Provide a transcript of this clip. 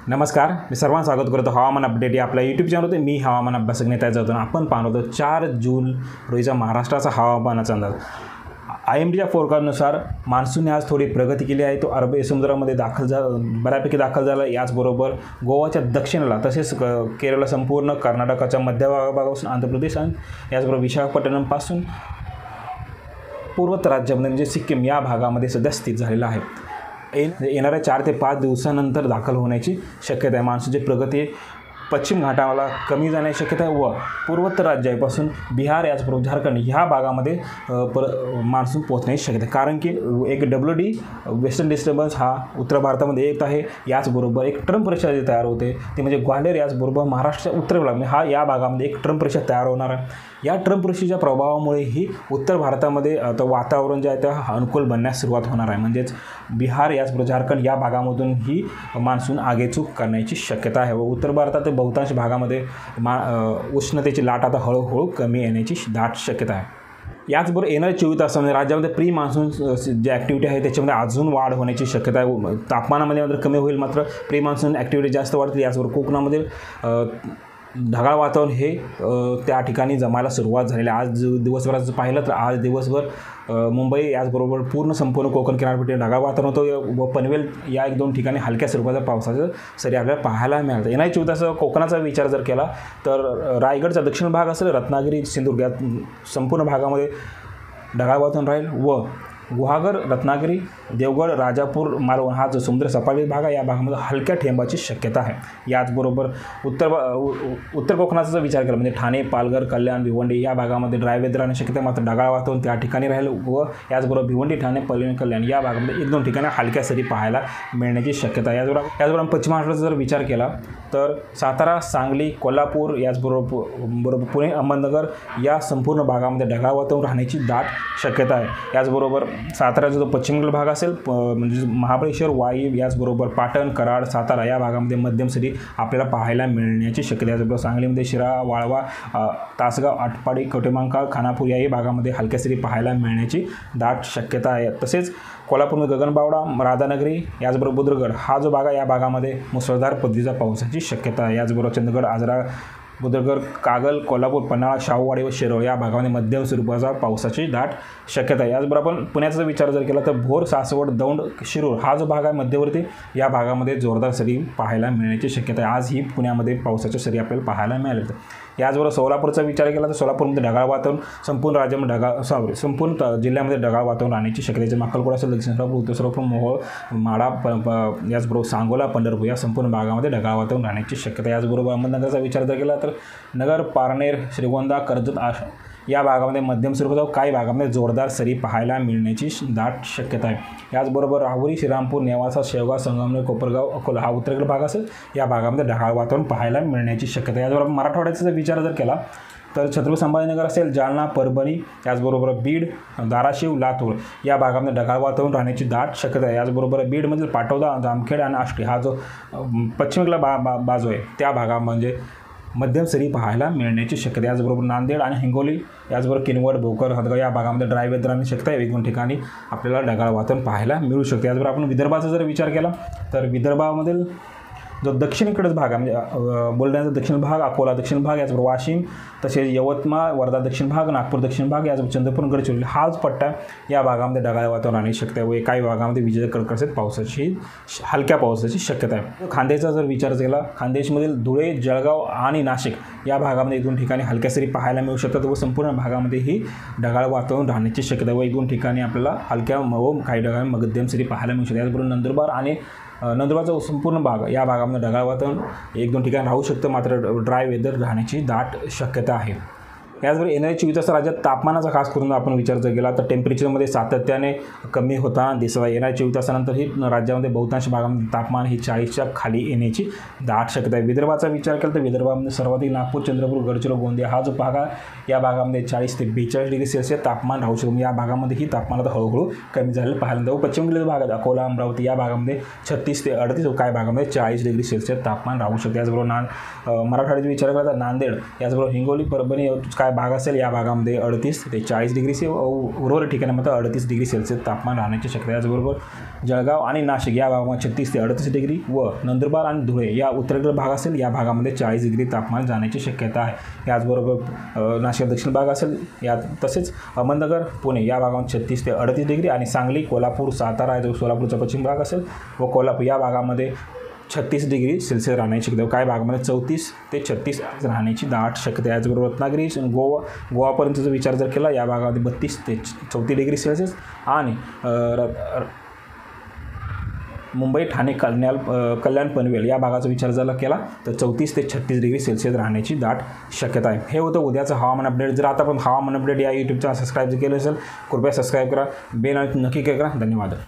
नमस्कार, मी सर्वांचं स्वागत करतो हवामान अपडेट या आपल्या यूट्यूब चॅनलवर. मी हवामान अभ्यासक नेता जातो. आपण पाहतो 4 जून रोजीचा महाराष्ट्राचा हवामानाचा अंदाज. IMDच्या फोरकास्टनुसार मान्सूनने आज थोडी प्रगती केली आहे. तो अरबी समुद्रामध्ये बऱ्यापैकी दाखल झाला. याचबरोबर गोवाच्या दक्षिणेला तसेच केरळ, संपूर्ण कर्नाटकाच्या मध्य भागापासून आंध्र प्रदेश आणि याचबरोबर विशाखापट्टणमपासून पूर्वोत्तर राज्यामध्ये म्हणजे सिक्कीम या भागामध्ये सध्या स्थित झालेला आहे. येणाऱ्या 4 ते 5 दिवसानंतर दाखल होण्याची शक्यता आहे. मान्सूनची प्रगती पश्चिम घाटाला कमी जाण्याची शक्यता आहे व पूर्वोत्तर राज्यापासून बिहार याचबरोबर झारखंड ह्या भागामध्ये मान्सून पोहोचण्याची शक्यता आहे. कारण की एक WD वेस्टर्न डिस्टर्बन्स हा उत्तर भारतामध्ये येत आहे. याचबरोबर एक ट्रम्प रेषा जी तयार होते ती म्हणजे ग्वाल्हेर याचबरोबर महाराष्ट्राच्या उत्तर भागामध्ये हा या भागामध्ये एक ट्रम्प रेषा तयार होणार आहे. या ट्रम्प रेषेच्या प्रभावामुळे ही उत्तर भारतामध्ये वातावरण जे आहे ते अनुकूल बनण्यास सुरुवात होणार आहे. म्हणजेच बिहार याचबरोबर झारखंड या भागामधून ही मान्सून आगेचूक करण्याची शक्यता आहे व उत्तर भारतात बहुतांश भागामध्ये उष्णतेची लाट आता हळूहळू कमी येण्याची दाट शक्यता आहे. याचबरोबर येणाऱ्या 24 तासामध्ये राज्यामध्ये प्री मान्सून जी ॲक्टिव्हिटी आहे त्याच्यामध्ये अजून वाढ होण्याची शक्यता आहे. तापमानामध्ये मात्र कमी होईल, मात्र प्री मान्सून ॲक्टिव्हिटी जास्त वाढतील. याचबरोबर कोकणामध्ये ढगाळ वातावरण हे त्या ठिकाणी जमायला सुरुवात झालेली आहे. आज दिवसभराचं पाहिलं तर आज दिवसभर मुंबई याचबरोबर संपूर्ण कोकण किनारपट्टी ढगाळ वातावरण होतं व पनवेल या 1-2 ठिकाणी हलक्या स्वरूपाच्या पावसाचं सरी आपल्याला पाहायला मिळतं. येणाऱ्या 24 तासाचा कोकणाचा विचार जर केला तर रायगडचा दक्षिण भाग असेल, रत्नागिरी, सिंधुदुर्ग या संपूर्ण भागामध्ये ढगाळ वातावरण राहील व गुहागर, रत्नागिरी, देवगड, राजापूर, मालवण हा जो समुद्र सपाटी भाग आहे या भागामध्ये हलक्या ठेंबाची शक्यता आहे. याचबरोबर उत्तर कोकणाचा जर विचार केला म्हणजे ठाणे, पालघर, कल्याण, भिवंडी या भागामध्ये ड्राय वेदर राहण्याची शक्यता, मात्र ढगाळ वातावरण त्या ठिकाणी राहील व याचबरोबर भिवंडी, ठाणे, कल्याण या भागामध्ये 1-2 ठिकाणी हलक्या सरी पाहायला मिळण्याची शक्यता आहे. याचबरोबर पश्चिम महाराष्ट्राचा जर विचार केला तर सातारा, सांगली, कोल्हापूर याचबरोबर पुणे, अहमदनगर या संपूर्ण भागामध्ये ढगाळ वातावरण राहण्याची दाट शक्यता आहे. याचबरोबर साताऱ्याचा जो पश्चिमेकडील भाग असेल म्हणजे महाबळेश्वर, वाई याचबरोबर पाटण, कराड, सातारा या भागामध्ये मध्यम सरी आपल्याला पाहायला मिळण्याची शक्यता आहे. याचबरोबर सांगलीमध्ये शिरा, वाळवा, तासगाव, आटपाडी, कवठेमहांकाळ, खानापूर याही भागामध्ये हलक्या सरी पाहायला मिळण्याची दाट शक्यता आहे. तसेच कोल्हापूरमध्ये गगनबावडा, राधानगरी याचबरोबर बुद्रुकगड हा जो भाग आहे या भागामध्ये मुसळधार पदवीचा पावसाची शक्यता आहे. याचबरोबर चंदगड, आजरा, बुद्रुकगड, कागल, कोल्हापूर, पन्हाळा, शाहूवाडी व शिरोळ या भागामध्ये मध्यम स्वरूपाचा पावसाची दाट शक्यता आहे. याचबरोबर आपण पुण्याचा विचार जर केला तर भोर, सासवड, दौंड, शिरूर हा जो भाग आहे मध्यवर्ती या भागामध्ये जोरदार सरी पाहायला मिळण्याची शक्यता आहे. आज ही पुण्यामध्ये पावसाच्या सरी आपल्याला पाहायला मिळाल्या. याचबरोबर सोलापूरचा विचार केला तर सोलापूरमध्ये ढगाळ वातावरण संपूर्ण राज्यामध्ये संपूर्ण जिल्ह्यामध्ये ढगाळ वातावरण राहण्याची शक्यता आहे. अक्कलकोट असेल, दक्षिण सोलापूर, उत्तर सोलापूर, मोहोळ, माढा याचबरोबर सांगोला, पंढरपूर या संपूर्ण भागामध्ये ढगाळ वातावरण राहण्याची शक्यता आहे. याचबरोबर अहमदनगरचा विचार जर केला तर नगर, पारनेर, श्रीगोंदा, कर्जत या भागामध्ये मध्यम स्वरूपाचा काही भागामध्ये जोरदार सरी पाहायला मिळण्याची दाट शक्यता आहे. याचबरोबर राहुरी, श्रीरामपूर, नेवासा, शेवगाव, संगमनेर, कोपरगाव, अकोला हा उत्तरेकडील भाग असेल या भागामध्ये ढगाळ वातावरण पाहायला मिळण्याची शक्यता आहे. याचबरोबर मराठवाड्याचा विचार जर केला तर छत्रपती संभाजीनगर असेल, जालना, परभणी याचबरोबर बीड, धाराशिव, लातूर या भागामध्ये ढगाळ वातावरण राहण्याची दाट शक्यता आहे. याचबरोबर बीडमधील पाटोदा, जामखेड आणि आष्टी हा जो पश्चिमेकडला बाजू आहे त्या भागामध्ये मध्यम सरी पाहायला मिळण्याची शक्यता. याचबरोबर नांदेड आणि हिंगोली याचबरोबर किनवट, भोकर, हदगाव या भागामध्ये ड्राय वेदर राहण्याची शक्यता आहे. 1-2 ठिकाणी आपल्याला ढगाळ वातावरण पाहायला मिळू शकते. याचबरोबर आपण विदर्भाचा जर विचार केला तर विदर्भामधील जो दक्षिणेकडेच भाग आहे म्हणजे बुलढाण्याचा दक्षिण भाग, अकोला दक्षिण भाग याचबरोबर वाशिम, तसेच यवतमाळ, वर्धा दक्षिण भाग, नागपूर दक्षिण भाग याचबरोबर चंद्रपूर, गडचिरोली हाच पट्टा या भागामध्ये ढगाळ वातावरण राहण्याची शक्यता आहे व काही भागामध्ये विजेच्या कडकडाटासह पावसाची हलक्या पावसाची शक्यता आहे. खान्देशचा जर विचार केला खान्देशमधील धुळे, जळगाव आणि नाशिक या भागामध्ये 1-2 ठिकाणी हलक्या सरी पाहायला मिळू शकतात व संपूर्ण भागामध्ये ही ढगाळ वातावरण राहण्याची शक्यता व 1-2 ठिकाणी आपल्याला हलक्या व काही ठिकाणी मध्यम सरी पाहायला मिळू शकतात. याचबरोबर नंदुरबार आणि नंदुरबारचा संपूर्ण भाग या भागामध्ये ढगाळ वातावरण 1-2 ठिकाणी राहू शकतं, मात्र ड्राय वेदर राहण्याची दाट शक्यता आहे. याचबरोबर येणाऱ्या 24 तास राज्यात तापमानाचा खास करून आपण विचार जर केला तर टेम्परेचरमध्ये सातत्याने कमी होताना दिसत आहे. येणाऱ्या 24 तासानंतर राज्यामध्ये बहुतांश भागामध्ये तापमान ही 40च्या खाली येण्याची दाट शक्यता आहे. विदर्भाचा विचार केला तर विदर्भामध्ये सर्वाधिक नागपूर, चंद्रपूर, गडचिरोली, गोंदिया हा जो भाग आहे या भागामध्ये 40 ते 42 डिग्री सेल्सिअस तापमान राहू शकतो. या भागामध्ये ही तापमान आता हळूहळू कमी झालेलं पाहायला मिळतं. पश्चिमेकडील भाग आहेत अकोला, अमरावती या भागामध्ये 36 ते 38 काही भागामध्ये 40 डिग्री सेल्सिअस तापमान राहू शकते. याचबरोबर मराठवाड्याचा विचार केला तर नांदेड याचबरोबर हिंगोली, परभणी काय भाग असेल या भागामध्ये 38 ते 40 डिग्री उर्वरित ठिकाणामध्ये 38 डिग्री सेल्सिअस तापमान राहण्याची शक्यता आहे. याचबरोबर जळगाव आणि नाशिक या भागामध्ये 36 ते 38 डिग्री व नंदुरबार आणि धुळे या उत्तरेकडील भाग असेल या भागामध्ये 40 डिग्री तापमान जाण्याची शक्यता आहे. याचबरोबर नाशिक दक्षिण भाग असेल तसेच अहमदनगर पुणे या भागामध्ये 36 ते 38 डिग्री आणि सांगली कोल्हापूर सातारा जो सोलापूरचा पश्चिम भाग असेल व कोल्हापूर या भागामध्ये 36 डिग्री सेल्सिअस राहण्याची शक्यता. काही भागामध्ये 34 ते 36 राहण्याची दाट शक्यता. याचबरोबर रत्नागिरी गोवापर्यंतचा विचार जर केला या भागामध्ये 32 ते 34 डिग्री सेल्सिअस आणि मुंबई ठाणे कल्याण पनवेल या भागाचा विचार जर केला तर 34 ते 36 डिग्री सेल्सिअस राहण्याची दाट शक्यता आहे. हे होतं उद्याचं हवामान अपडेट. जर आता पण हवामान अपडेट या यूट्यूब चॅनल सबस्क्राईब केलं असेल कृपया सबस्क्राईब करा, बेल नक्की करा. धन्यवाद.